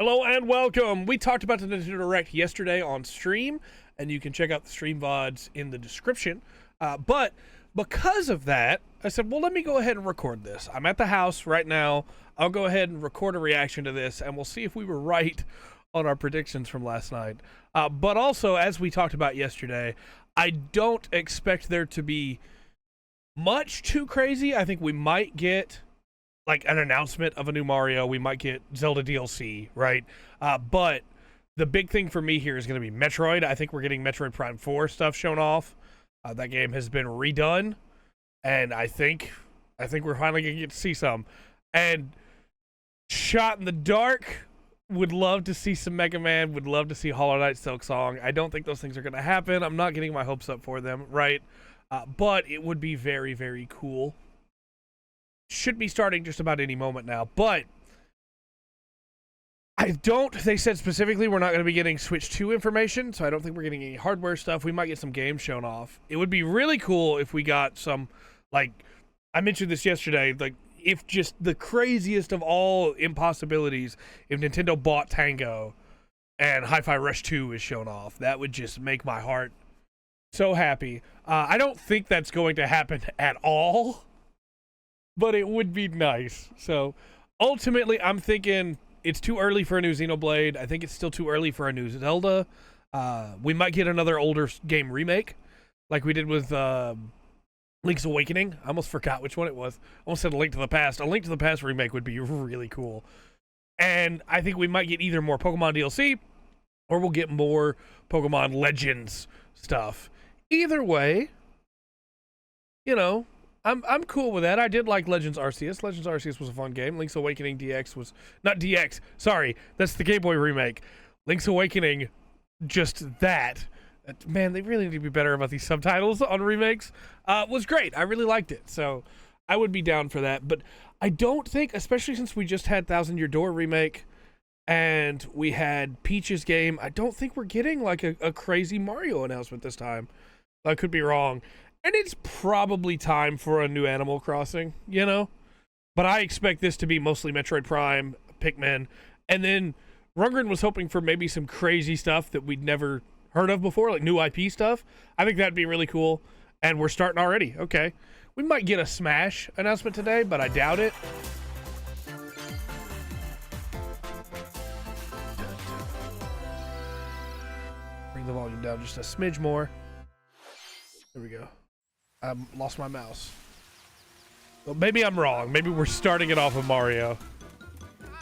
Hello and welcome. We talked about the Nintendo Direct yesterday on stream, and you can check out the stream VODs in the description. But because of that, I said, well, let me go ahead and record this. I'm at the house right now. I'll go ahead and record a reaction to this, and we'll see if we were right on our predictions from last night. But also, as we talked about yesterday, I don't expect there to be much too crazy. I think we might get like an announcement of a new Mario. We might get Zelda DLC, right? But the big thing for me here is going to be Metroid. I think we're getting Metroid Prime 4 stuff shown off. That game has been redone, and I think we're finally going to get to see some. And Shot in the Dark, would love to see some Mega Man, would love to see Hollow Knight Silk Song. I don't think those things are going to happen. I'm not getting my hopes up for them, right? But it would be very, very cool. Should be starting just about any moment now, but they said specifically we're not going to be getting Switch 2 information, so I don't think we're getting any hardware stuff. We might get some games shown off. It would be really cool if we got some, like, I mentioned this yesterday, like, if just the craziest of all impossibilities, if Nintendo bought Tango and Hi-Fi Rush 2 is shown off, that would just make my heart so happy. I don't think that's going to happen at all, but it would be nice. So ultimately, I'm thinking it's too early for a new Xenoblade. I think it's still too early for a new Zelda. We might get another older game remake, like we did with Link's Awakening. I almost forgot which one it was. I almost said A Link to the Past. A Link to the Past remake would be really cool. And I think we might get either more Pokemon DLC, or we'll get more Pokemon Legends stuff. Either way, you know, I'm cool with that. I did like Legends Arceus. Legends Arceus was a fun game. Link's Awakening DX was... Not DX. Sorry. That's the Game Boy remake. Link's Awakening, just that. Man, they really need to be better about these subtitles on remakes. Was great. I really liked it. So I would be down for that. But I don't think, especially since we just had Thousand Year Door remake and we had Peach's game, I don't think we're getting like a crazy Mario announcement this time. I could be wrong. And it's probably time for a new Animal Crossing, you know? But I expect this to be mostly Metroid Prime, Pikmin, and then Rundgren was hoping for maybe some crazy stuff that we'd never heard of before, like new IP stuff. I think that'd be really cool, and we're starting already. Okay. We might get a Smash announcement today, but I doubt it. Bring the volume down just a smidge more. There we go. I lost my mouse. Well, maybe I'm wrong. Maybe we're starting it off with Mario.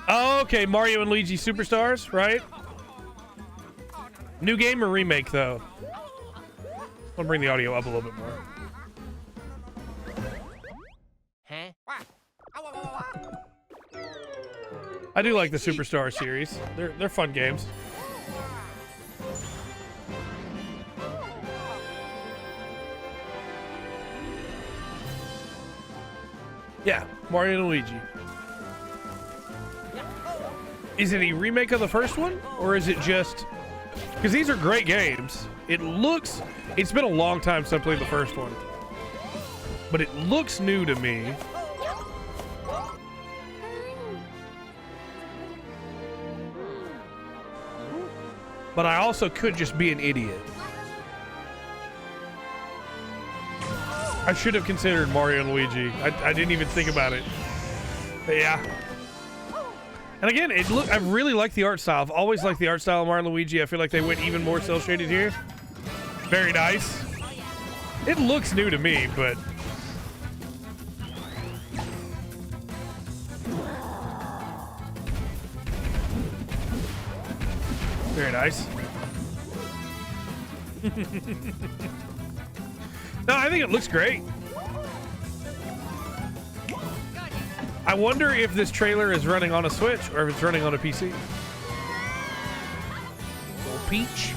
Oh, okay, Mario and Luigi Superstars, right? New game or remake, though? I'll bring the audio up a little bit more. I do like the Superstar series. They're fun games. Yeah, Mario and Luigi. Is it a remake of the first one? Or is it just... Because these are great games. It's been a long time since I played the first one. But it looks new to me. But I also could just be an idiot. I should have considered Mario and Luigi. I didn't even think about it. But yeah. And again, I really like the art style. I've always liked the art style of Mario and Luigi. I feel like they went even more cel shaded here. Very nice. It looks new to me, but very nice. No, I think it looks great. I wonder if this trailer is running on a Switch or if it's running on a PC. Little Peach.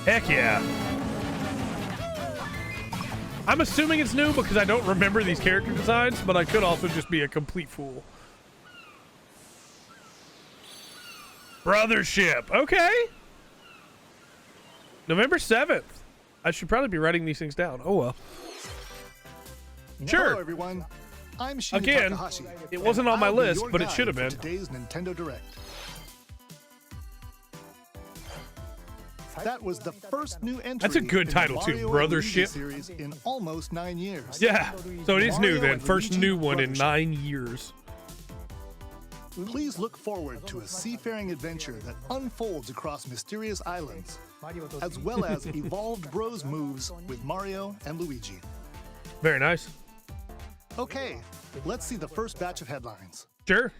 Heck yeah. I'm assuming it's new because I don't remember these character designs, but I could also just be a complete fool. Brothership. Okay. November 7th. I should probably be writing these things down. Oh well. Sure. Hello, everyone. I'm Shinya Again, Takahashi. it wasn't on my I'll be list, your but it guide should have for been. Today's Nintendo Direct. That was the first new entry. That's a good in the title, too, Mario and Brothership. Luigi series in almost 9 years. Yeah, so it is new Mario then. and First Luigi new one in Brothership. 9 years. Please look forward to a seafaring adventure that unfolds across mysterious islands, as well as evolved Bros moves with Mario and Luigi. Very nice. Okay, let's see the first batch of headlines. Sure.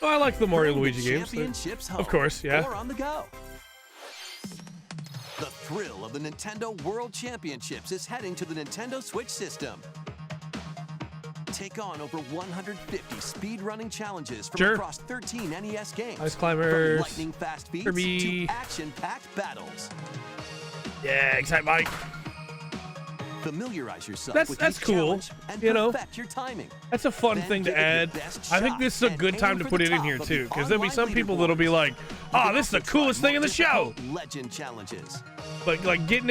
Oh, I like the Mario Bring the Luigi games. championships home, Of course, yeah. Or on the go. The thrill of the Nintendo World Championships is heading to the Nintendo Switch system. Take on over 150 speedrunning challenges from Sure. across 13 NES games. Ice Climbers, From lightning-fast feats Kirby. to action-packed battles. Yeah, Excite Bike. Familiarize yourself That's- with that's each cool, challenge and you know. perfect your timing. That's a fun Then thing to give it your add. best I think shot this is a and good aim time to for put the it in top here of the too, because there'll be online some people that'll be leaderboards. like, You "Ah, can this is the also try coolest thing in more the show." difficult Legend challenges. Like getting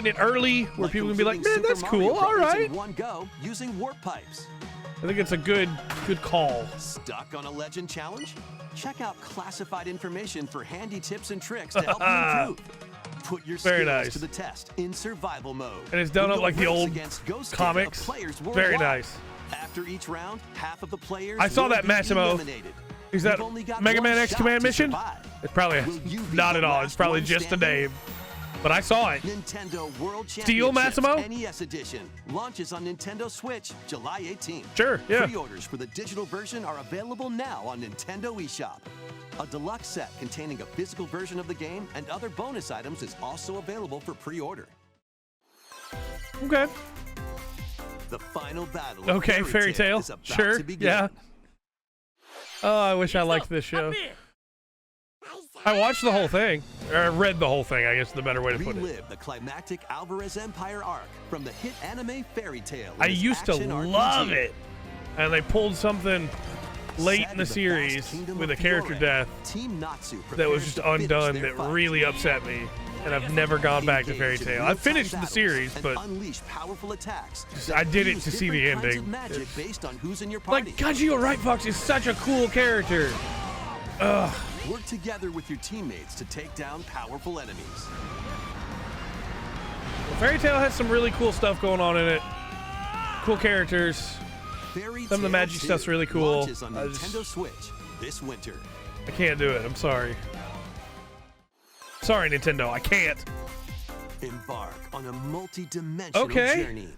it early, where Like people can be like, completing "Man, that's Super Mario cool. All Brothers right." in one go using warp pipes. I think it's a good call. Stuck on a legend challenge? Check out classified information for handy tips and tricks to help you improve. Put your Very skills nice. to the test in survival mode. And it's done With up like the race old against Ghost Team comics. of players Very worldwide. nice. After each round, half of the players I saw will that be Massimo. eliminated. Is that You've only got Mega one Man X shot Command to mission? survive. It's probably Will you be not the at all. It's last probably one just a standing? name. But I saw it. Nintendo World Steel Championships Massimo? NES Edition launches on Nintendo Switch July 18th. Sure, yeah. Pre-orders for the digital version are available now on Nintendo eShop. A deluxe set containing a physical version of the game and other bonus items is also available for pre-order. Okay. The final battle of Okay, Fairy Tail. is about Sure, to begin. yeah. Oh, I wish I liked this show. I watched the whole thing. Or I read the whole thing, I guess is the better way to put it. Relive the climactic Alvarez Empire arc from the hit anime Fairy Tail. in I this used to action love RPG. it. And they pulled something late Set in the vast series kingdom with of a character Fiore, death Team Natsu that was prepares just to finish undone their that fight. really upset me. And I've never gone back to Fairy Engage in Tail. I real-time finished the battles series, and but unleash powerful attacks I that did it use to see the different kinds of ending. magic based on who's in your party. like Kaji Right Fox is such a cool character. Ugh. Work together with your teammates to take down powerful enemies. Fairy Tail has some really cool stuff going on in it. Cool characters. Fairy Some of the Tail magic 2 stuff's really cool. launches on I just- Nintendo Switch this winter. I can't do it. I'm sorry. Sorry, Nintendo. I can't. Embark on a multi-dimensional Okay. journey.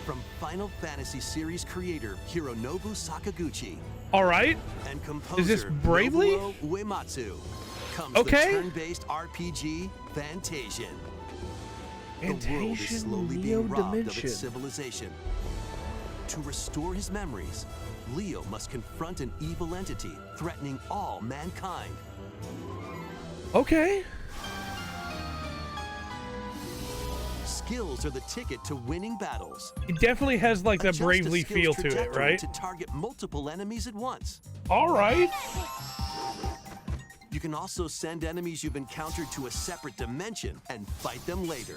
From Final Fantasy series creator Hironobu Sakaguchi All right. and composer this Bravely? Nobuo Uematsu comes Okay. the turn-based RPG Fantasian. The world is Fantasian slowly Neo being robbed of Dimension. its civilization. To restore his memories, Leo must confront an evil entity threatening all mankind. Okay. Skills are the ticket to winning battles. It definitely has like that Adjust a Bravely skill's feel to it, trajectory right? To target multiple enemies at once. All right. You can also send enemies you've encountered to a separate dimension and fight them later.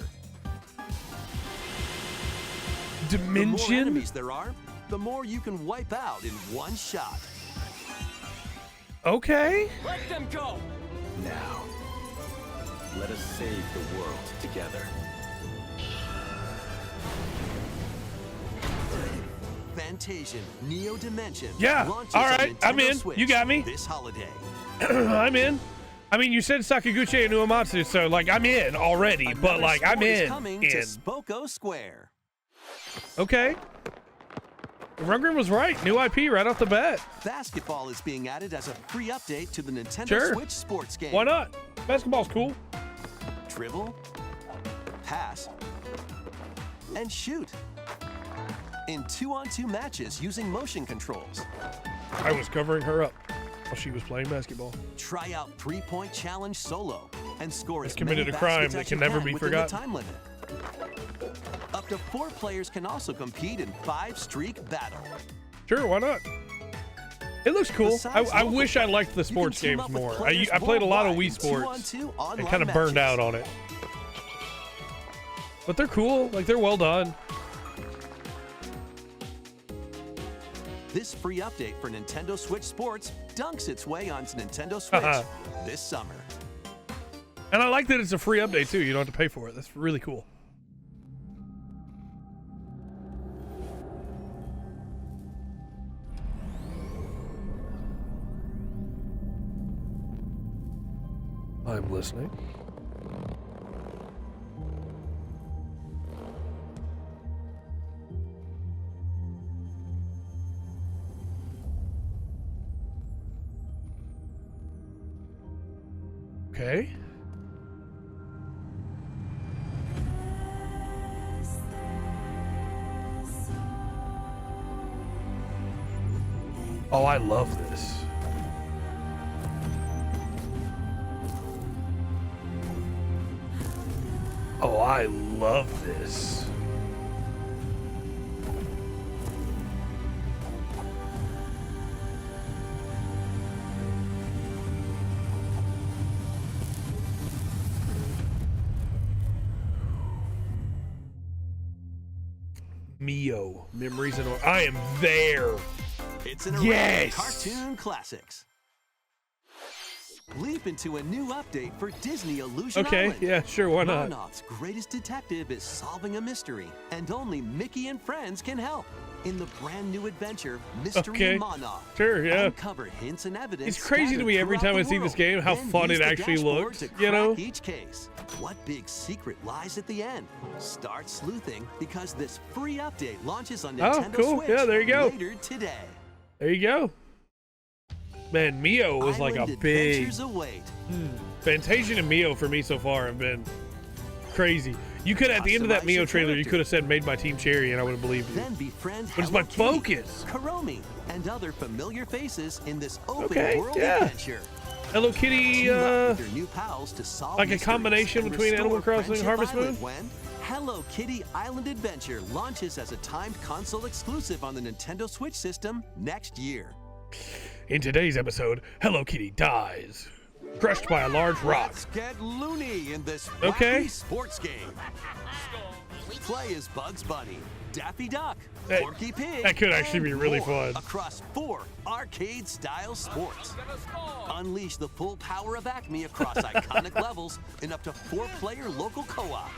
The more Dimension? enemies there are, the more you can wipe out in one shot. Okay. Let them go! Now, let us save the world together. Fantasian Neo Dimension. Yeah, launches all on right, I'm Nintendo in. Switch You got me. This holiday. I'm in. I mean, you said Sakaguchi and Uematsu, so like I'm in already, but Another like I'm sport is in. coming to Spoko Square. Okay. Rundgren was right. New IP right off the bat. Basketball is being added as a free update to the Nintendo Sure. Switch sports game. Why not? Basketball's cool. Dribble, pass, and shoot. In 2-on-2 matches using motion controls. I was covering her up while she was playing basketball. Try out 3-point challenge solo and score Has as many committed a crime baskets that as can you never be within forgotten. The time limit. Up to 4 players can also compete in 5-streak battle. Sure, why not? It looks cool. Besides I local wish I play, liked the you can sports team games up with more. players I played a lot of worldwide Wii in Sports 2-on-2 and online kind of burned matches. out on it. But they're cool. Like, they're well done. This free update for Nintendo Switch Sports dunks its way onto Nintendo Switch this summer. And I like that it's a free update, too. You don't have to pay for it. That's really cool. I'm listening. Okay. Oh, I love this. Oh, I love this. Mio, Memories and I am there. It's an array of cartoon classics. Leap into a new update for Disney Illusion Island. Yeah, sure, why not? Monarch's greatest detective is solving a mystery, and only Mickey and friends can help. In the brand new adventure, Mystery Monarch. Sure, yeah. Uncover hints and evidence. It's crazy to me every time I see this game how fun it actually looks, you know? Each case. What big secret lies at the end? Start sleuthing because this free update launches on Nintendo Switch there you go. later today. There you go. Man, Mio was like a big... Fantasia and Mio for me so far have been crazy. You could, at the end of that Mio trailer, you could have said "Made by Team Cherry" and I would have believed you. Then befriend but it's my focus. Kuromi and other familiar faces in this open world adventure. Hello Kitty, new pals to solve like a combination between Animal Crossing and Harvest Moon. When Hello Kitty Island Adventure launches as a timed console exclusive on the Nintendo Switch system next year. In today's episode, Hello Kitty dies, crushed by a large rock. Let's get loony in this wacky sports game. Play as Bugs Bunny, Daffy Duck, Porky Pig. That could actually be really more fun. Across 4 arcade-style sports. Unleash the full power of Acme across iconic levels in up to 4-player local co-op.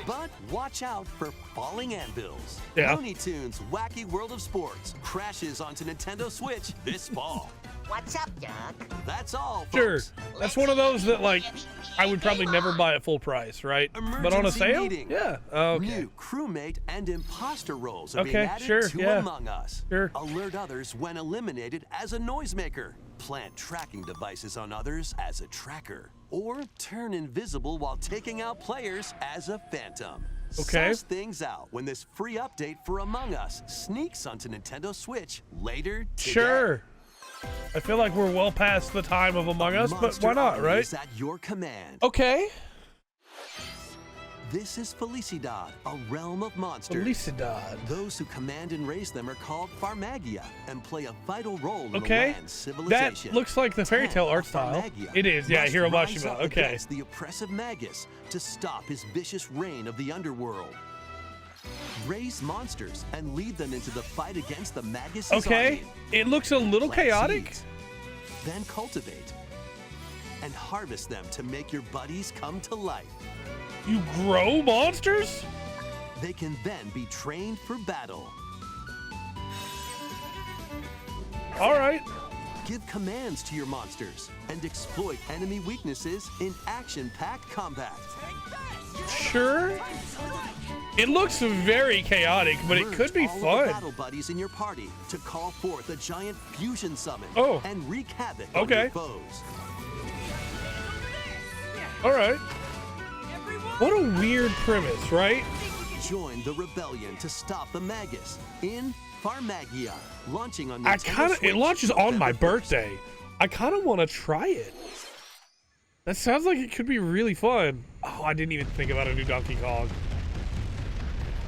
But watch out for falling anvils. Looney Tunes Wacky World of Sports crashes onto Nintendo Switch this fall. What's up, Doc? That's all, folks. Sure. That's one of those that, like, I would probably never buy at full price, right? But on a sale? Yeah. Okay. New crewmate and imposter roles are being added to Among Us. Alert others when eliminated as a noisemaker. Plant tracking devices on others as a tracker. Or turn invisible while taking out players as a phantom. Suss things out when this free update for Among Us sneaks onto Nintendo Switch later today. Sure. I feel like we're well past the time of Among Us, but why not, right? Is at your command. Okay. This is Felicidad, a realm of monsters. Felicidad. Those who command and raise them are called Farmagia and play a vital role in the land's civilization. That looks like the fairy tale art style. It is, yeah, Hiromashima. Okay. Against the oppressive Magus to stop his vicious reign of the underworld. Raise monsters and lead them into the fight against the Magus' army. It looks a little chaotic. Seeds, then cultivate and harvest them to make your buddies come to life. You grow monsters? They can then be trained for battle. All right. Give commands to your monsters and exploit enemy weaknesses in action-packed combat. Sure. It looks very chaotic, but it could be fun. Battle buddies in your party to call forth a giant fusion summon and wreak havoc on your foes. All right. What a weird premise, right? Join the rebellion to stop the Magus in Farmagia, launching on Nintendo Switch. It launches on my birthday. I kind of want to try it. That sounds like it could be really fun. Oh, I didn't even think about a new Donkey Kong.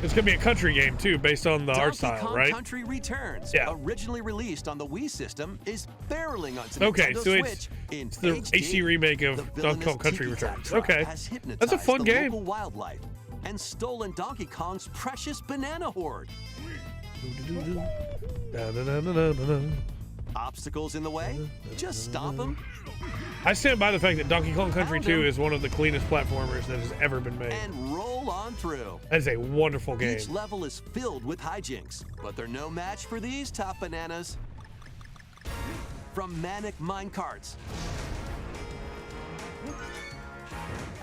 It's going to be a country game, too, based on the art style, Donkey Kong right? Country Returns, originally released on the Wii system, is barreling onto Nintendo Switch it's the HD remake of Donkey Kong Country Returns. Okay, that's a fun game. Wildlife, and stolen Donkey Kong's precious banana hoard. Obstacles in the way? Just stop them. I stand by the fact that Donkey Kong Country 2 is one of the cleanest platformers that has ever been made. And roll on through. That is a wonderful game. Each level is filled with hijinks, but they're no match for these top bananas. From manic minecarts.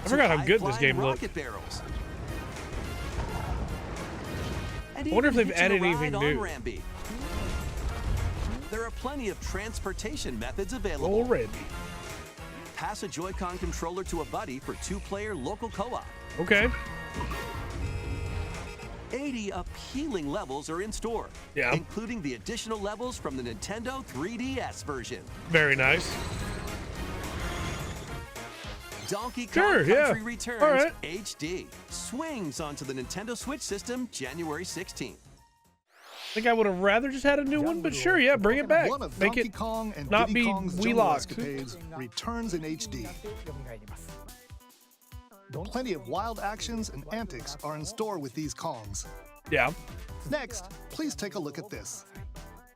I forgot how good this game looked. Barrels. I wonder if they've added anything new. There are plenty of transportation methods available. Already. Pass a Joy-Con controller to a buddy for 2-player local co-op. Okay. 80 appealing levels are in store, including the additional levels from the Nintendo 3DS version. Very nice. Donkey Kong Country Returns HD swings onto the Nintendo Switch system January 16th. I think I would have rather just had a new one, but sure, yeah, bring it back. One of Make Donkey it Kong and not Diddy be Kong's Wii Jungle locked. Escapades returns in HD. Plenty of wild actions and antics are in store with these Kongs. Yeah. Next, please take a look at this.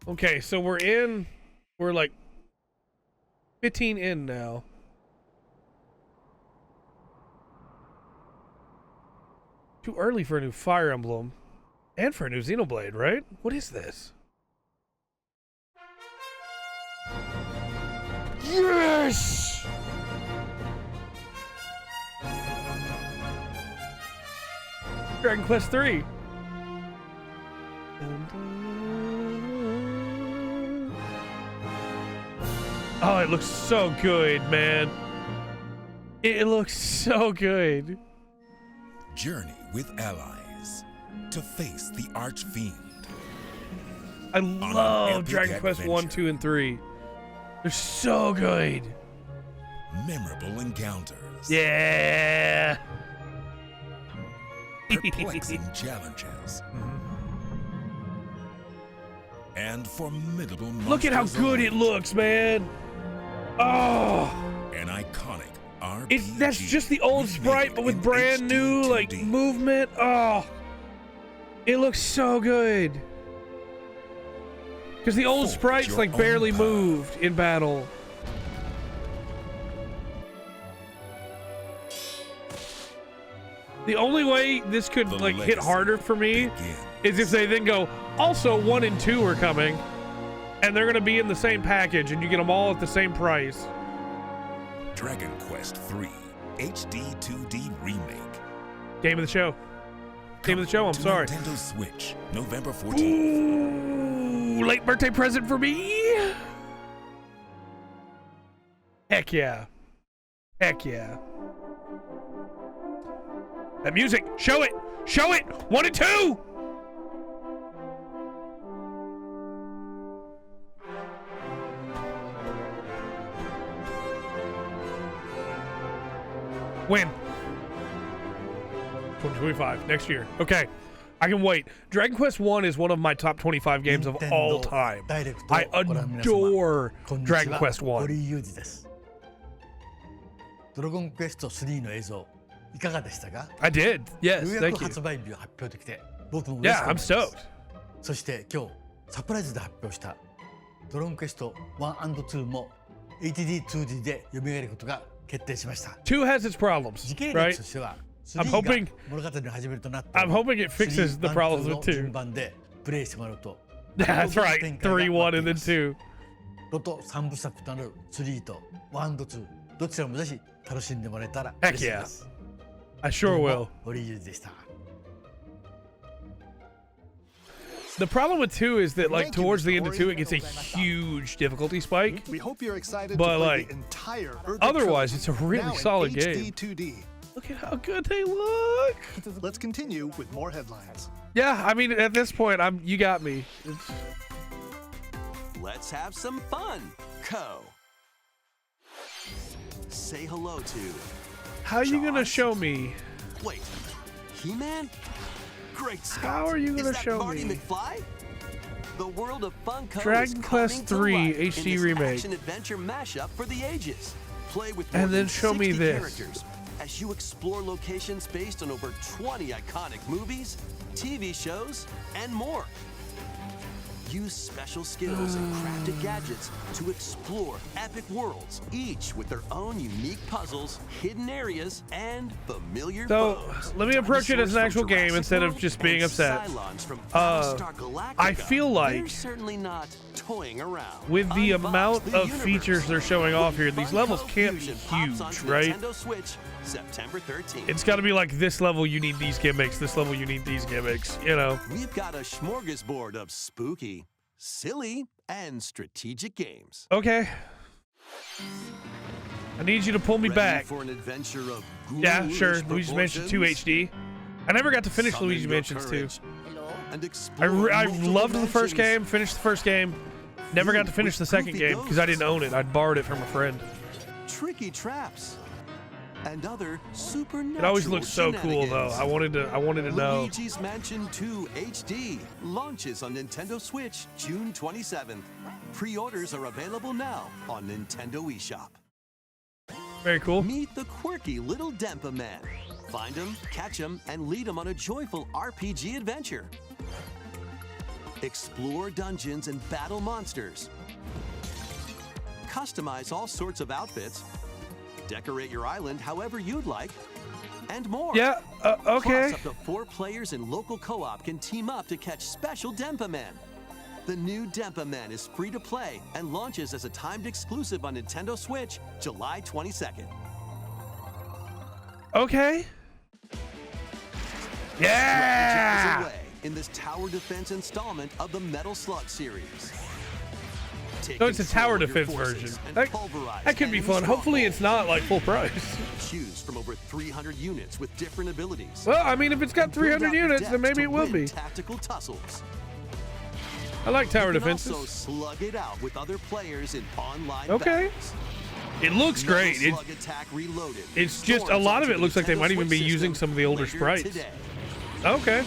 Okay, so we're like 15 in now. Too early for a new Fire Emblem. And for a new Xenoblade, right? What is this? Yes! Dragon Quest 3. Oh, it looks so good, man. It looks so good. Journey with allies to face the Archfiend. I love Dragon Quest 1, 2, and 3. They're so good. Memorable encounters. Yeah. Perplexing challenges. And formidable monsters. Look at how good it looks, man. Oh. An iconic RPG. That's just the old sprite, but with brand new like movement. Oh. It looks so good. Because the old sprites like barely moved in battle. The only way this could like hit harder for me is if they then go, also 1 and 2 are coming, and they're going to be in the same package, and you get them all at the same price. Dragon Quest 3 HD 2D Remake. Game of the show. Game of the show, I'm sorry. Nintendo Switch, November 14th. Ooh, late birthday present for me. Heck yeah. Heck yeah. That music, show it. Show it. 1 and 2. When? 2025, next year. Okay, I can wait. Dragon Quest 1 is one of my top 25 games of all time. I adore Dragon Quest 1. ドラゴンクエスト3の映像いかがでしたか? I did. Yes, ようや thank く you. 発売日を発表できて僕も嬉し Yeah, か I'm ったです。 stoked. そして今日サプライズで発表したドラゴンクエスト1 and 2も HD2D で蘇ることが決定しました。 2 has its problems, 時系 right? 列としては I'm 3 hoping- が物語の始めとなって I'm hoping it fixes the 3 problems の with 2. 順番でプレイしてもらうと That's right. 3, 1, and then 2. ロト3部作となる3と1と2どちらもぜひ楽しんでもらえたら Heck 嬉しい yeah. です。 I sure どうも will. 堀井裕二でした。 The problem with 2 is that, like, Thank you, towards the Mr. end of 2, it gets a huge difficulty spike. We hope you're excited But, to play like, the entire Urban otherwise, trilogy, it's a really now in solid HD game. 2D. Look at how good they look. Let's continue with more headlines. Yeah, I mean, at this point, you got me. Let's have some fun, Co. Say hello to... How are you gonna Jaws? show me? Wait, He-Man? Great Scott! How are you gonna Is that show Marty me? McFly? The world of Funko Dragon is Quest coming to 3 life in HD this remake. action-adventure mashup for the ages. Play with And more then than show me 60 this. characters as you explore locations based on over 20 iconic movies, TV shows, and more. Use special skills and crafted gadgets to explore epic worlds, each with their own unique puzzles, hidden areas, and familiar foes. Let me approach it as an actual game instead of just being upset. I feel like they're certainly not toying around. With the amount of features they're showing off here, these levels can't be huge, right? Nintendo Switch, September 13th. It's got to be like this level you need these gimmicks, this level you need these gimmicks, you know. We've got a smorgasbord of spooky, silly, and strategic games. Okay. I need you to pull me back. For an adventure of yeah, sure. Luigi's Mansion 2 HD. I never got to finish Luigi's Mansion 2. I loved the first game, finished the first game. Never got to finish the second game because I didn't own it. I'd borrowed it from a friend. Tricky traps and other supernatural. It always looked so cool, though. I wanted to know. Luigi's Mansion 2 HD launches on Nintendo Switch June 27th. Pre-orders are available now on Nintendo eShop. Very cool. Meet the quirky little Dempa Man. Find him, catch him, and lead him on a joyful RPG adventure. Explore dungeons and battle monsters. Customize all sorts of outfits. Decorate your island however you'd like, and more. Yeah, okay. Plus, up to 4 players in local co-op can team up to catch special Dempa Man. The new Dempa Man is free to play and launches as a timed exclusive on Nintendo Switch July 22nd. Okay. Yeah! Away in this tower defense installment of the Metal Slug series. So it's a tower defense version. That could be fun. Hopefully it's not like full price. Choose from over 300 units with different abilities. Well, I mean, if it's got 300 units, then maybe it will be. Tactical tussles. I like tower defenses. Also slug it out with other players in online okay. battles. It looks great. It's just a lot of it looks like they might even be using some of the older sprites. Today. Okay.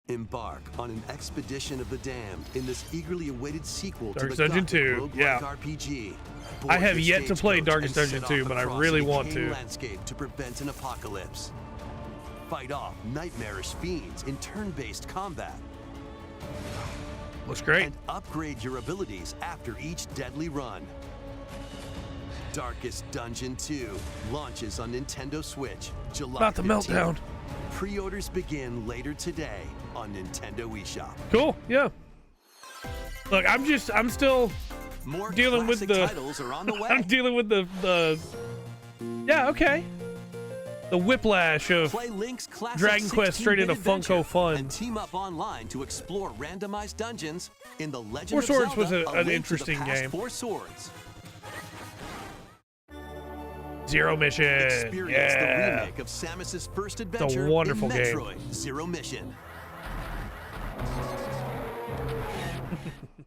Embark on an expedition of the damned in this eagerly awaited sequel Darkest to the Dungeon 2. Yeah. RPG. I have yet to play Darkest Dungeon 2, but I really want to. Landscape to prevent an apocalypse. Fight off nightmarish fiends in turn-based combat. Looks great. And upgrade your abilities after each deadly run. Darkest Dungeon 2 launches on Nintendo Switch July 15th. Not the meltdown. Pre-orders begin later today on Nintendo eShop. Cool, yeah. Look, I'm still More dealing with the titles are on the way. I'm dealing with the yeah, okay. The whiplash of Dragon Quest straight into Funko Fun. And team up online to explore randomized dungeons in the Legend Four of Swords Zelda, was an interesting game. Four Swords. Zero Mission. Experience the remake of Samus's first adventure it's a wonderful in game. Metroid Zero Mission.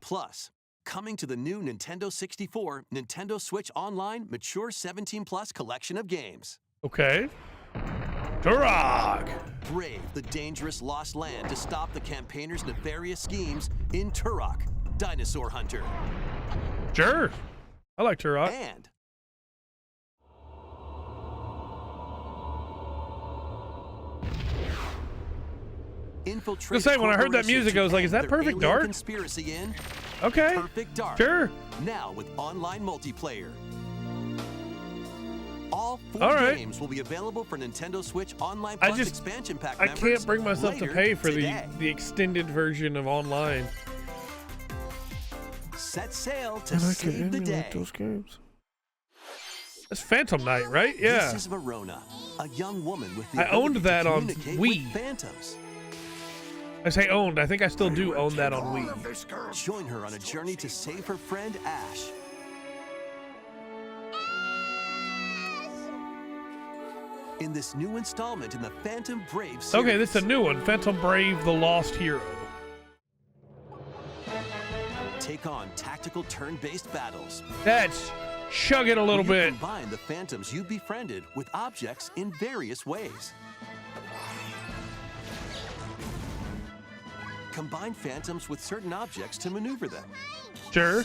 Plus, coming to the new Nintendo 64, Nintendo Switch Online Mature 17+ collection of games. Okay. Turok! Brave the dangerous lost land to stop the campaigners' nefarious schemes in Turok, Dinosaur Hunter. Sure. I like Turok. And infiltrate. I was saying, when I heard that music, I was like, is that Perfect Dark? Conspiracy in Okay. Perfect Dark. Sure. Now with online multiplayer. All 4 games will be available for Nintendo Switch Online Plus expansion pack members. I can't bring myself to pay for today. the extended version of online. Set sail to save the day. Those games. That's Phantom Knight, right? Yeah. This is Verona, a young woman with the I owned ability that to on communicate Wii. with phantoms. I say owned. I think I still do own that on Wii. Join her on a journey to save her friend Ash. In this new installment in the Phantom Brave series. Okay, this is a new one. Phantom Brave, The Lost Hero. Take on tactical turn-based battles. That's chug it a little You bit. combine the phantoms you befriended with objects in various ways. Combine phantoms with certain objects to maneuver them. Sure.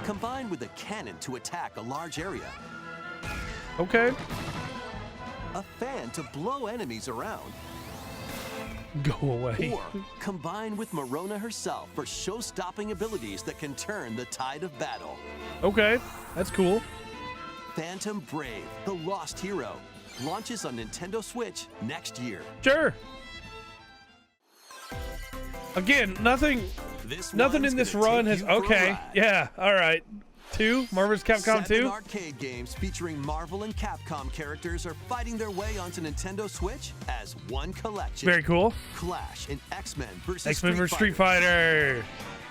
combined with a cannon to attack a large area. Okay. A fan to blow enemies around. Go away. Or combine with Marona herself for show-stopping abilities that can turn the tide of battle. Okay, that's cool. Phantom Brave, the Lost Hero, launches on Nintendo Switch next year. Sure. Again, nothing in this run has. Okay, yeah, all right. 2 Marvel's Capcom 2. 7 arcade games featuring Marvel and Capcom characters are fighting their way onto Nintendo Switch as one collection. Very cool. Clash in X-Men versus X-Men vs. Street Fighter.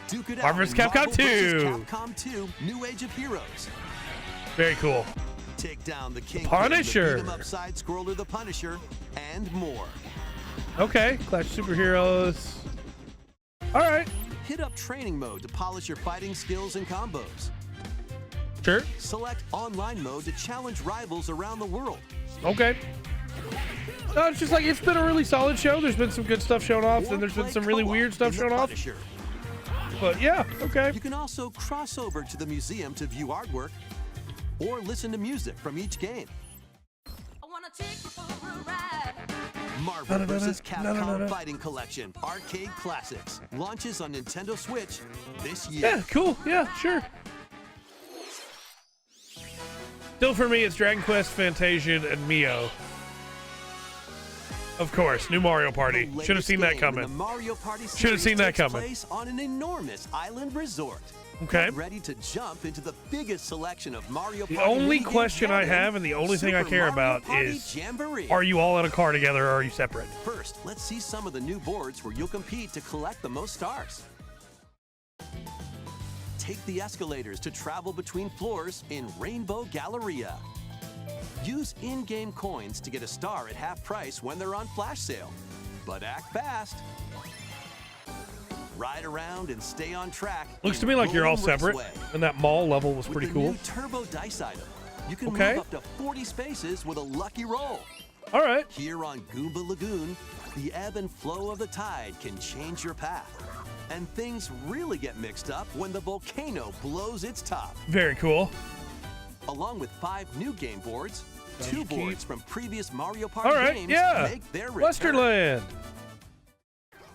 Duke it out Marvel's in Capcom Marvel 2. vs. Capcom 2: New Age of Heroes. Very cool. Take down the King, Punisher. the beat-em-up side scroller, the Punisher, and more. Okay, Clash Superheroes. All right. Hit up training mode to polish your fighting skills and combos. Sure. Select online mode to challenge rivals around the world. Okay. No, it's just like, it's been a really solid show. There's been some good stuff shown off, and there's been some really weird stuff shown off. But yeah, okay. You can also cross over to the museum to view artwork or listen to music from each game. Marvel vs. Capcom Fighting Collection Arcade Classics launches on Nintendo Switch this year. Yeah, cool. Yeah, sure. Still for me, it's Dragon Quest, Fantasian, and Mio. Of course, new Mario Party. Should have seen that coming. Should have seen that coming. Place on an enormous island resort. Okay. Get ready to jump into the biggest selection of Mario Party. The only mini-games question I ever. have, and the only thing I care Super Mario about Party is, Jamboree. are you all in a car together or are you separate? First, let's see some of the new boards where you'll compete to collect the most stars. Take the escalators to travel between floors in Rainbow Galleria. Use in-game coins to get a star at half price when they're on flash sale. But act fast. Ride around and stay on track. Looks to me like you're all separate, and that mall level was pretty cool. With the new Turbo Dice item, you can Okay. move up to 40 spaces with a lucky roll. All right. Here on Goomba Lagoon, the ebb and flow of the tide can change your path. And things really get mixed up when the volcano blows its top. Very cool. Along with 5 new game boards, 2 keep- boards from previous Mario Party All right, games yeah. make their return. Westernland.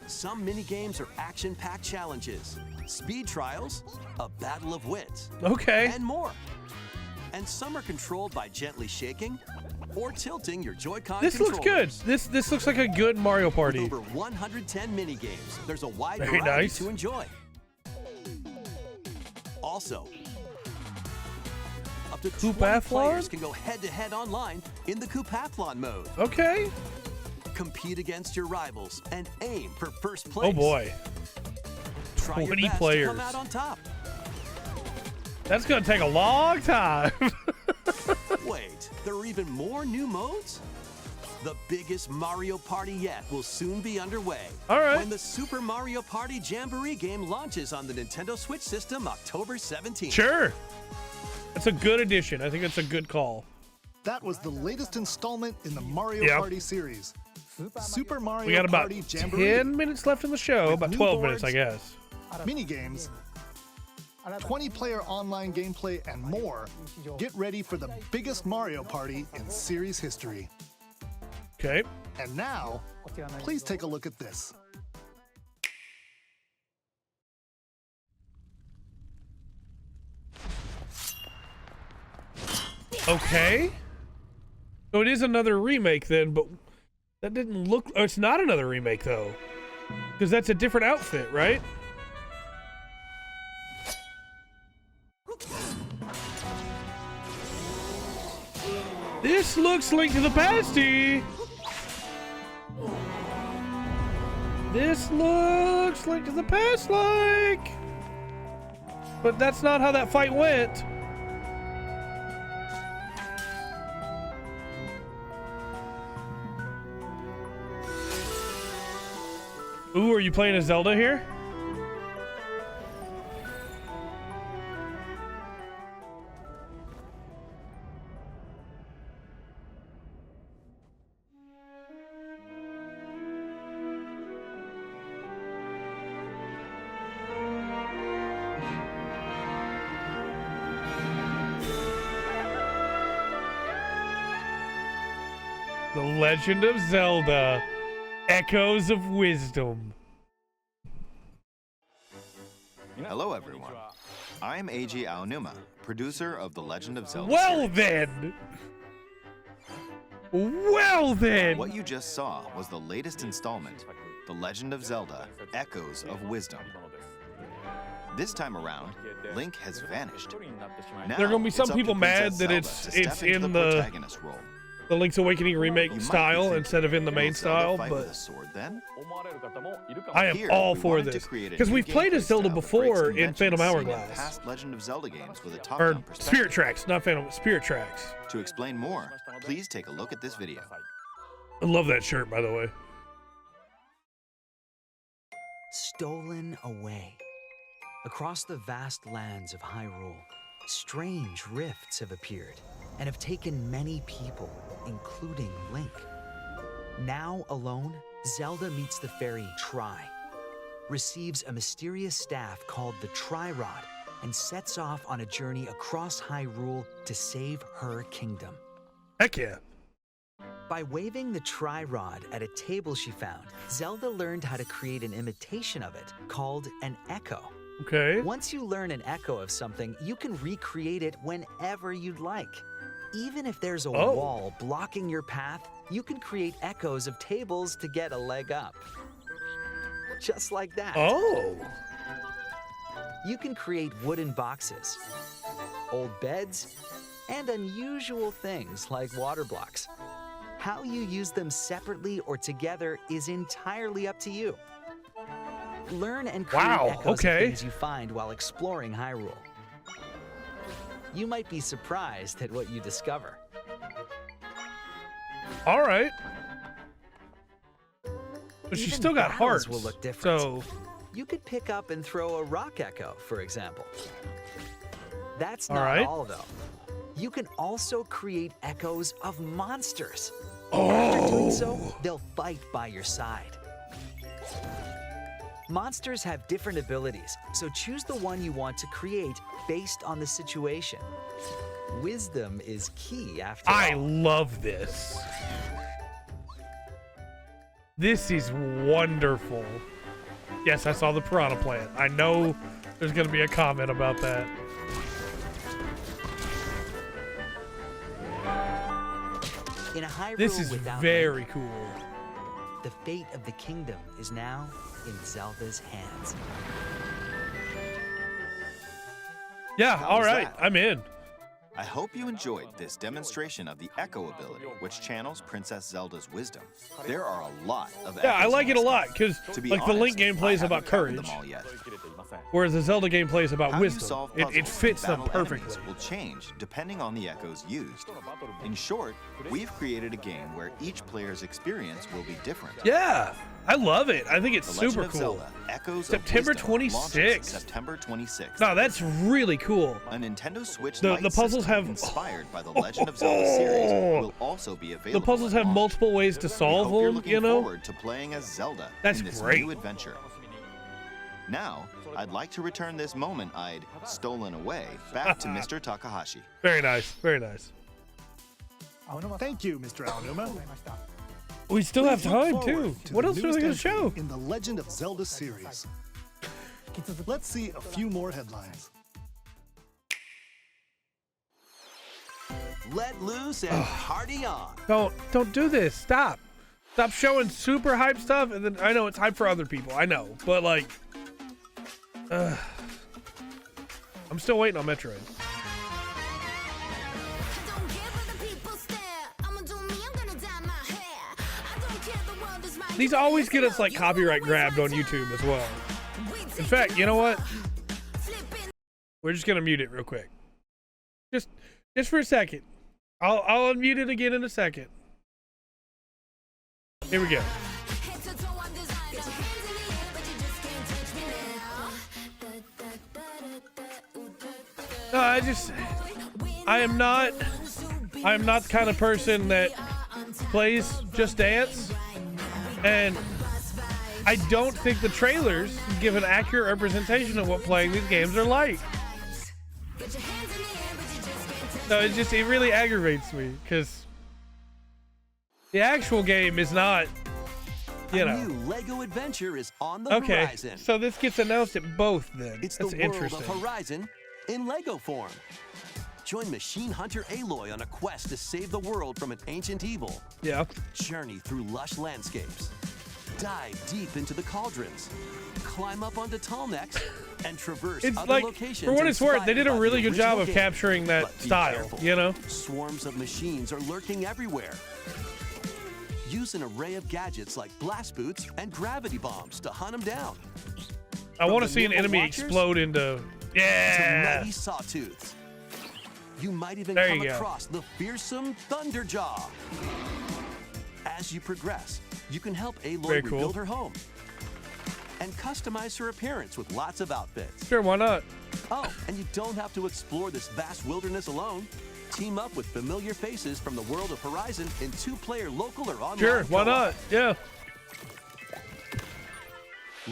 Some mini-games are action-packed challenges, speed trials, a battle of wits, Okay. and more. And some are controlled by gently shaking or tilting your Joy-Con This looks good. controllers. This looks like a good Mario With Party. over 110 mini-games, there's a wide Very variety nice. to enjoy. Also, up to 20 Coupathlon? players can go head-to-head online in the Coupathlon mode. Okay. Compete against your rivals and aim for first place. Oh boy. Try your 20 best players. to come out on top. That's gonna take a long time. Wait, there are even more new modes? The biggest Mario Party yet will soon be underway. All right. When the Super Mario Party Jamboree game launches on the Nintendo Switch system October 17th. Sure. It's a good addition. I think it's a good call. That was the latest installment in the Mario Yeah. Party series. Super Mario We got about Party Jamboree. 10 minutes left in the show. With About new 12 minutes, I boards. guess. Minigames, 20-player online gameplay, and more. Get ready for the biggest Mario Party in series history. Okay. And now, please take a look at this. Okay. So it is another remake then, but that didn't look... Oh, it's not another remake, though. Because that's a different outfit, right? This looks Link to the Pasty. This looks Link to the Past like. But that's not how that fight went. Ooh, are you playing as Zelda here? The Legend of Zelda: Echoes of Wisdom. Hello, everyone. I'm Eiji Aonuma, producer of The Legend of Zelda Well series. then! Well then! What you just saw was the latest installment, The Legend of Zelda: Echoes of Wisdom. This time around, Link has vanished. Now, There are gonna be some it's up to people mad Princess that Zelda it's to step into in the the protagonist role. Link's Awakening remake You might be style thinking, instead of in the main will Zelda style, fight but with a sword then? I am Here, all we for wanted to this create a because new we've played gameplay as Zelda style that breaks before in conventions Phantom seen in Hourglass, past Legend of Zelda games with a or top-down Spirit perspective. Tracks, not Phantom, Spirit Tracks. To explain more, please take a look at this video. I love that shirt, by the way. Stolen away. Across the vast lands of Hyrule, strange rifts have appeared and have taken many people, including Link. Now alone, Zelda meets the fairy Tri, receives a mysterious staff called the Tri-Rod, and sets off on a journey across Hyrule to save her kingdom. Heck yeah. By waving the Tri-Rod at a table she found, Zelda learned how to create an imitation of it called an echo. Okay. Once you learn an echo of something, you can recreate it whenever you'd like. Even if there's a wall blocking your path, you can create echoes of tables to get a leg up. Just like that. Oh. You can create wooden boxes, old beds, and unusual things like water blocks. How you use them separately or together is entirely up to you. Learn and create echoes of things you find while exploring Hyrule. You might be surprised at what you discover. All right. But she's Even still got battles hearts. will look different. So You could pick up and throw a rock echo, for example. That's All not right. all, though. You can also create echoes of monsters. Oh. After doing so, they'll fight by your side. Monsters have different abilities, so choose the one you want to create based on the situation. Wisdom is key after I all. love this. This is wonderful. Yes, I saw the piranha plant. I know there's going to be a comment about that. In a Hyrule This is without very Link, cool. the fate of the kingdom is now in Zelda's hands. Yeah, How all was right. that? I'm in. I hope you enjoyed this demonstration of the Echo ability, which channels Princess Zelda's wisdom. There are a lot of Yeah, I echoes like in it a this lot game. because To be like the Link honest, gameplay is I about haven't counted courage, them all yet. whereas the Zelda gameplay is about How wisdom. you solve It puzzles fits and them battle enemies perfectly. will change depending on the echoes used. In short, we've created a game where each player's experience will be different. Yeah, I love it. I think it's The Legend super of cool. Zelda: Echoes September of Wisdom launches 26th. September 26th. No, that's really cool. A Nintendo Switch The Lite puzzles system have- inspired by the Legend of Zelda series will also be available. The puzzles at have launch. multiple ways to We solve hope you're them, looking you know? forward to playing as Zelda That's in this great. new adventure. Now, I'd like to return this moment I'd stolen away back to Mr. Takahashi. Very nice, very nice. Thank you, Mr. Aonuma. We still have Please look time, forward too. to What the else are they newest going to entry show? in the Legend of Zelda series? Let's see a few more headlines. Let loose and party on. Don't do this. Stop showing super hype stuff, and then I know it's hype for other people. I know, but like, I'm still waiting on Metroid. These always get us like copyright grabbed on YouTube as well. In fact, you know what? We're just gonna mute it real quick. Just for a second. I'll unmute it again in a second. Here we go. No, I am not the kind of person that plays Just Dance, and I don't think the trailers give an accurate representation of what playing these games are like. No, it really aggravates me because The actual game is not, you know. A new Lego adventure is on the okay, horizon. so this gets announced at both then. It's That's the world interesting. of Horizon in Lego form. Join Machine Hunter Aloy on a quest to save the world from an ancient evil. Yeah. Journey through lush landscapes. Dive deep into the cauldrons. Climb up onto tall necks and traverse It's other like, locations. for what it's worth, they did a inspired by really the good job of original game. capturing that But be style, careful. you know? Swarms of machines are lurking everywhere. Use an array of gadgets like blast boots and gravity bombs to hunt them down. I want to the see an nimble enemy watchers explode into... To Yeah! mighty sawtooths. You might even There come you go. across the fearsome Thunderjaw. As you progress, you can help Aloy Very cool. rebuild her home and customize her appearance with lots of outfits. Sure, why not? Oh, and you don't have to explore this vast wilderness alone. Team up with familiar faces from the world of Horizon in 2-player local or online Sure, why co-op. not? Yeah.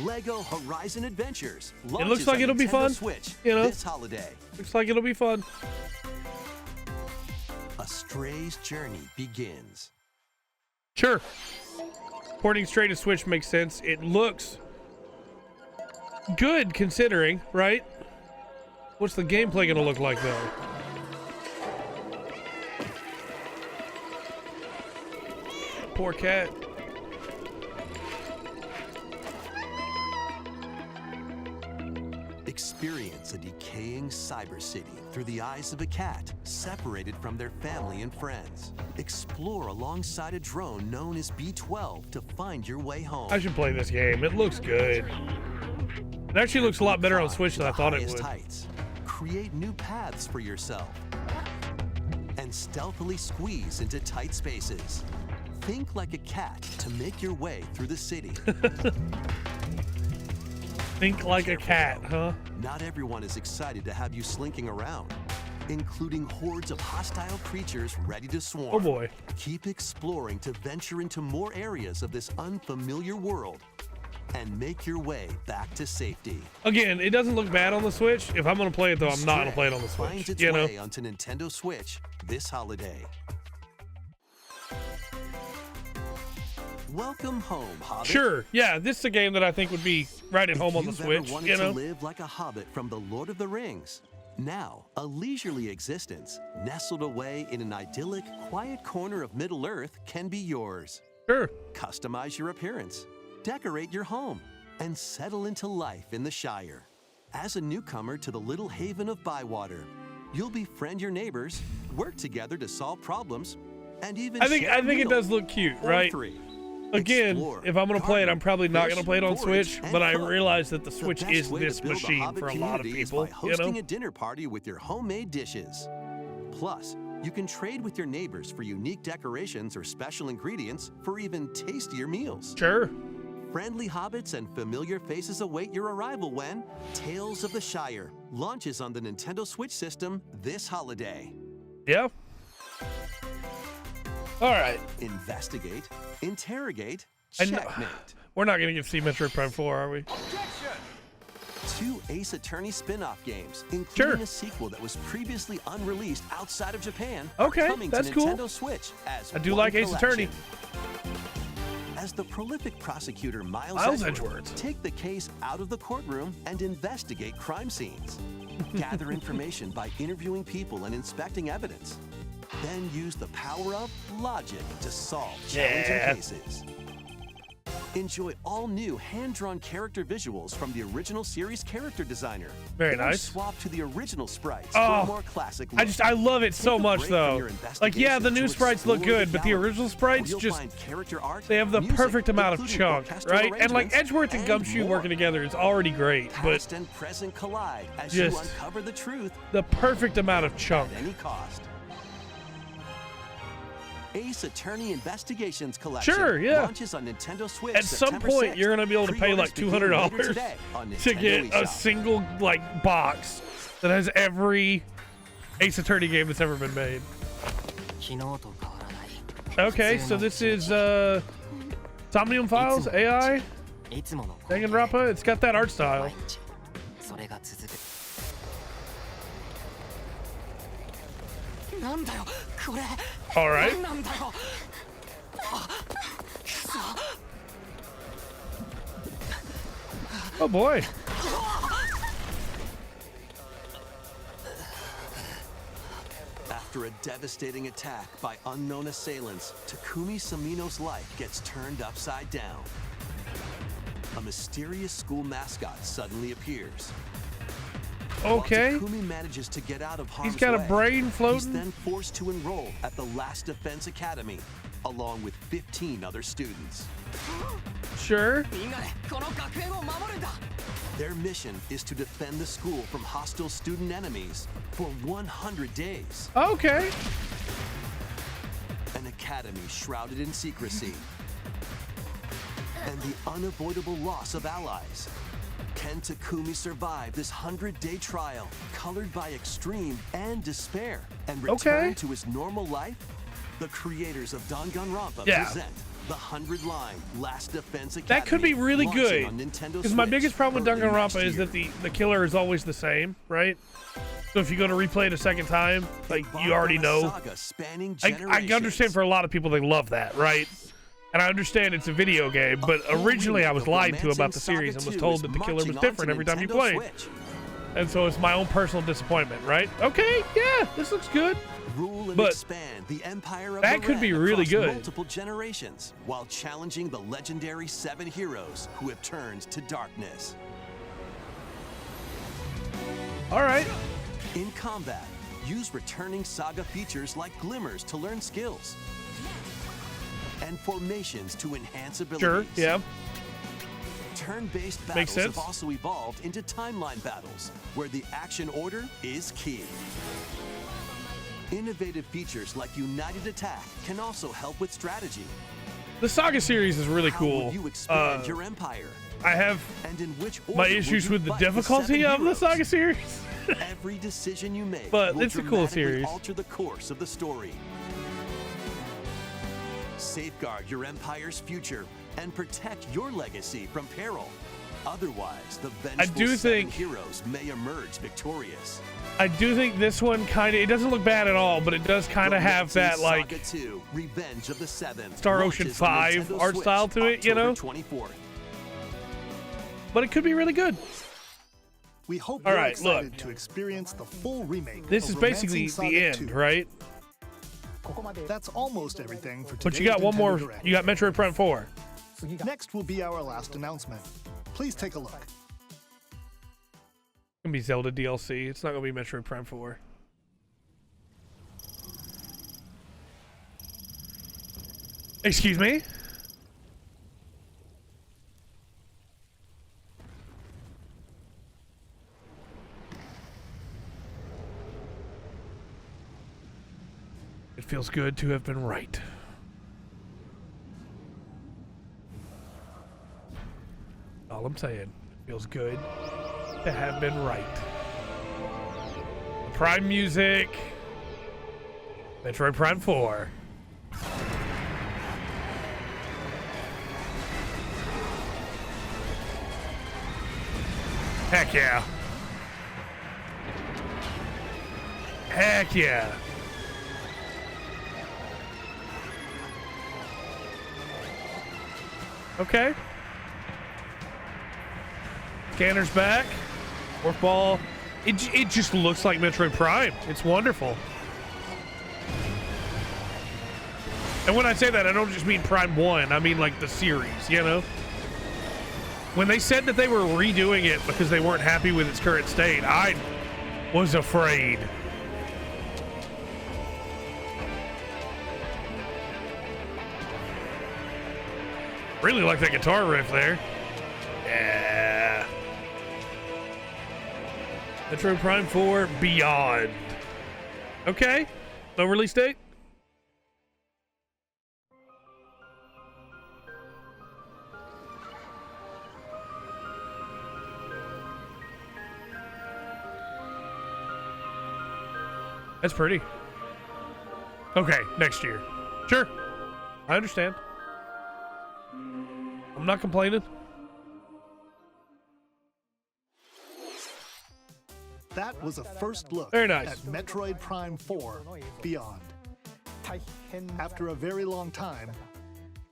Lego Horizon Adventures. It looks like it'll be Nintendo fun, Switch you know? this holiday. Looks like it'll be fun. A stray's journey begins. Sure. Porting straight to Switch makes sense. It looks good considering, right? What's the gameplay gonna look like though? Poor cat. Experience a decaying cyber city through the eyes of a cat separated from their family and friends. Explore alongside a drone known as B-12 to find your way home. I should play this game. It looks good. It actually looks a lot better on Switch than I thought it Highest would. heights. Create new paths for yourself and stealthily squeeze into tight spaces. Think like a cat to make your way through the city. Think like a cat, huh? Not everyone is excited to have you slinking around, including hordes of hostile creatures ready to swarm. Oh boy. Keep exploring to venture into more areas of this unfamiliar world and make your way back to safety. Again, it doesn't look bad on the Switch. If I'm gonna play it though, I'm not gonna play it on the Finds Switch. its You know? way onto Nintendo Switch this holiday. Welcome home, Hobbit. Sure. Yeah, this is a game that I think would be right at home on the If you've Switch. ever wanted You know? to live like a hobbit from the Lord of the Rings, now a leisurely existence nestled away in an idyllic, quiet corner of Middle-earth can be yours. Sure. Customize your appearance, decorate your home, and settle into life in the Shire. As a newcomer to the little haven of Bywater, you'll befriend your neighbors, work together to solve problems, and even I think share a it meal does look cute, or right? 3. Again, Explore, if I'm gonna play it, I'm probably not fish, gonna play it on forage, Switch, and but I cook. realize that the The Switch best is way to this build a machine Hobbit for a lot of community is people. by You hosting know? a dinner party with your homemade dishes. Plus, you can trade with your neighbors for unique decorations or special ingredients for even tastier meals. Sure. Friendly hobbits and familiar faces await your arrival when Tales of the Shire launches on the Nintendo Switch system this holiday. Yeah. All right. Investigate, interrogate, I know- checkmate. We're not gonna get to see Metroid Prime 4, are we? 2 Ace Attorney spin-off games, including Sure. a sequel that was previously unreleased outside of Japan, Okay, are coming that's to cool. Nintendo Switch as I do one like Ace Attorney. collection. As the prolific prosecutor Miles Miles Edgeworth, Edgeworth. take the case out of the courtroom and investigate crime scenes. Gather information by interviewing people and inspecting evidence. Then use the power of logic to solve challenging Yeah. cases. Enjoy all new hand-drawn character visuals from the original series character designer. Very Or nice. swap to the original sprites for Oh, a more classic look. I love it so Take a much break from though. your Like, yeah, the investigation new to sprites look explore good, but the gallery, original where sprites you'll just find character art, they have the music, perfect amount of including chunk, orchestral right? And like arrangements, Edgeworth and Gumshoe more. working together is already great, but Past and present collide as you just uncover the truth the perfect amount of chunk. at any cost. Ace Attorney Investigations Collection Sure, yeah. launches on Nintendo Switch At some September point, 6th. you're gonna be able to pay like Pre-orders begin later $200 today on to Nintendo get a eShop. single like box that has every Ace Attorney game that's ever been made. Okay, so this is Somnium Files AI Danganronpa. It's got that art style. All right. Oh boy. After a devastating attack by unknown assailants, Takumi Samino's life gets turned upside down. A mysterious school mascot suddenly appears. Okay. While Takumi manages to get out of harm's He's got a way, brain he's floating. then forced to enroll at the Last Defense Academy, along with 15 other students. Sure. Their mission is to defend the school from hostile student enemies for 100 days. Okay. An academy shrouded in secrecy. And the unavoidable loss of allies. Can Takumi survive this 100-day trial, colored by extreme and despair, and return to his normal life? The creators of Danganronpa present the 100-line Last Defense Academy. That could be really good. Because my biggest problem with Danganronpa is that the killer is always the same, right? So if you go to replay it a second time, like, you already know. I understand for a lot of people they love that, right? And I understand it's a video game, but originally I was lied to about the series and was told that the killer was different every time you played. And so it's my own personal disappointment, right? Okay, yeah, this looks good. Rule and but expand the empire of that the could be Red really across good. multiple generations, while challenging the legendary 7 heroes who have turned to darkness. All right. In combat, use returning saga features like glimmers to learn skills, and formations to enhance abilities. Sure, yeah. Turn-based battles have also evolved into timeline battles, where the action order is key. Innovative features like United Attack can also help with strategy. The Saga series is really cool. How will you expand your empire? I have my issues with the difficulty of the Saga series. Every decision you make but will it's a cool dramatically series. alter the course of the story. Safeguard your empire's future and protect your legacy from peril. Otherwise, the vengeful 7 heroes may emerge victorious. I do think this one kind of, it doesn't look bad at all, but it does kind of have that, like, Saga 2, Revenge of the Seventh, Star Ocean 5 art style to it, you know? October 24th. But it could be really good. We hope all you're right, excited look. to experience the full remake. This is of basically Romancing the Saga end, 2. right? That's almost everything for But today's you got one Nintendo more. Direct. You got Metroid Prime 4. Next will be our last announcement. Please take a look. It's gonna be Zelda DLC. It's not gonna be Metroid Prime 4. Excuse me? It feels good to have been right. All I'm saying. It feels good to have been right. Prime music. Metroid Prime 4. Heck yeah. Heck yeah. Okay. Scanner's back. Fourth ball. It just looks like Metroid Prime. It's wonderful. And when I say that, I don't just mean Prime 1. I mean like the series, you know? When they said that they were redoing it because they weren't happy with its current state, I was afraid. Really like that guitar riff there. Yeah. Metroid Prime 4 Beyond. Okay. No release date? That's pretty. Okay, next year. Sure. I understand. I'm not complaining. That was a first look Very nice. at Metroid Prime 4 Beyond. After a very long time,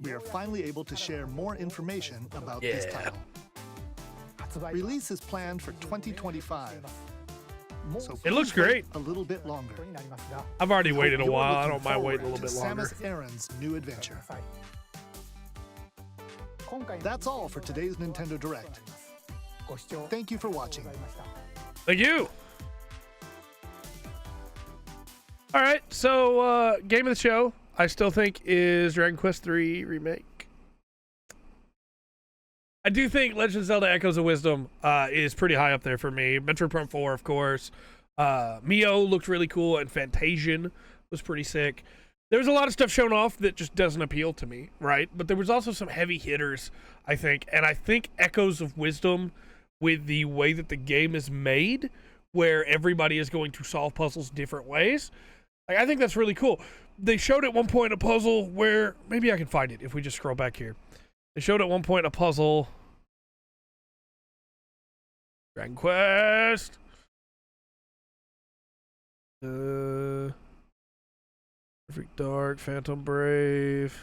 we are finally able to share more information about this title. Release is planned for 2025. So it looks great. A little bit longer. I've already waited a while. I don't mind waiting a little bit longer. Samus Aran's new adventure. That's all for today's Nintendo Direct. Thank you for watching. Thank you. All right, so game of the show, I still think, is Dragon Quest III Remake. I do think Legend of Zelda Echoes of Wisdom is pretty high up there for me. Metroid Prime 4, of course. Mio looked really cool, and Fantasian was pretty sick. There's a lot of stuff shown off that just doesn't appeal to me, right? But there was also some heavy hitters, I think. And I think Echoes of Wisdom, with the way that the game is made, where everybody is going to solve puzzles different ways, I think that's really cool. They showed at one point a puzzle where, maybe I can find it if we just scroll back here. They showed at one point a puzzle. Dragon Quest. Perfect Dark, Phantom Brave,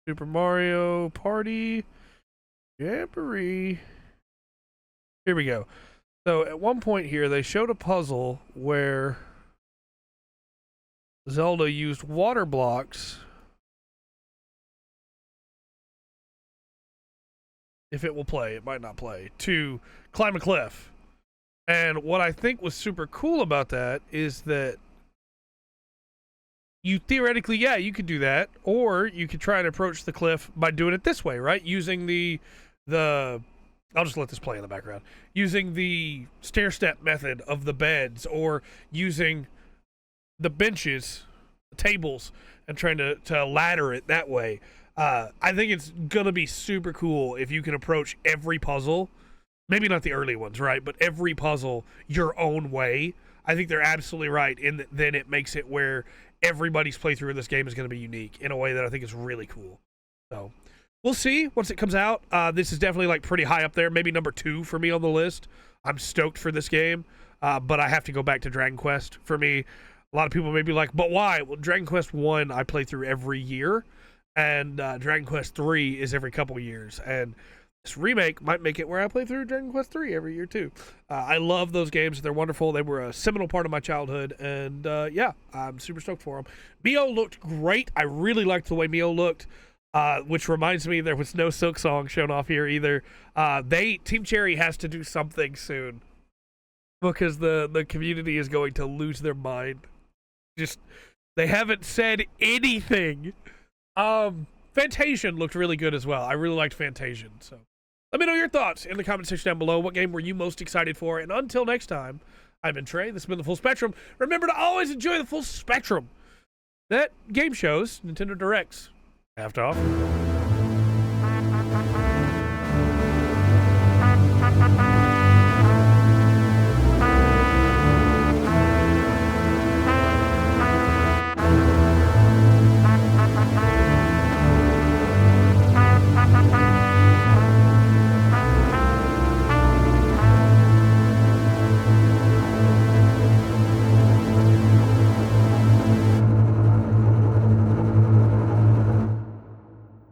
Super Mario Party, Jamboree. Here we go. So at one point here, they showed a puzzle where Zelda used water blocks. If it will play, it might not play, to climb a cliff. And what I think was super cool about that is that you theoretically, yeah, you could do that, or you could try and approach the cliff by doing it this way, right? Using the I'll just let this play in the background. Using the stair step method of the beds, or using the benches, the tables, and trying to ladder it that way. I think it's gonna be super cool if you can approach every puzzle, maybe not the early ones, right? But every puzzle your own way. I think they're absolutely right, and then it makes it where everybody's playthrough of this game is going to be unique in a way that I think is really cool. So we'll see once it comes out. This is definitely like pretty high up there, maybe number 2 for me on the list. I'm stoked for this game, but I have to go back to Dragon Quest. For me, a lot of people may be like, but why? Well, Dragon Quest 1 I play through every year, and Dragon Quest 3 is every couple years, and this remake might make it where I play through Dragon Quest 3 every year too. I love those games. They're wonderful. They were a seminal part of my childhood, and yeah, I'm super stoked for them. Mio looked great. I really liked the way Mio looked, which reminds me there was no Silk Song shown off here either. Team Cherry has to do something soon, because the community is going to lose their mind. Just, they haven't said anything. Fantasian looked really good as well. I really liked Fantasian, so let me know your thoughts in the comment section down below. What game were you most excited for? And until next time, I've been Trey. This has been The Full Spectrum. Remember to always enjoy the full spectrum that game shows, Nintendo Directs have to offer.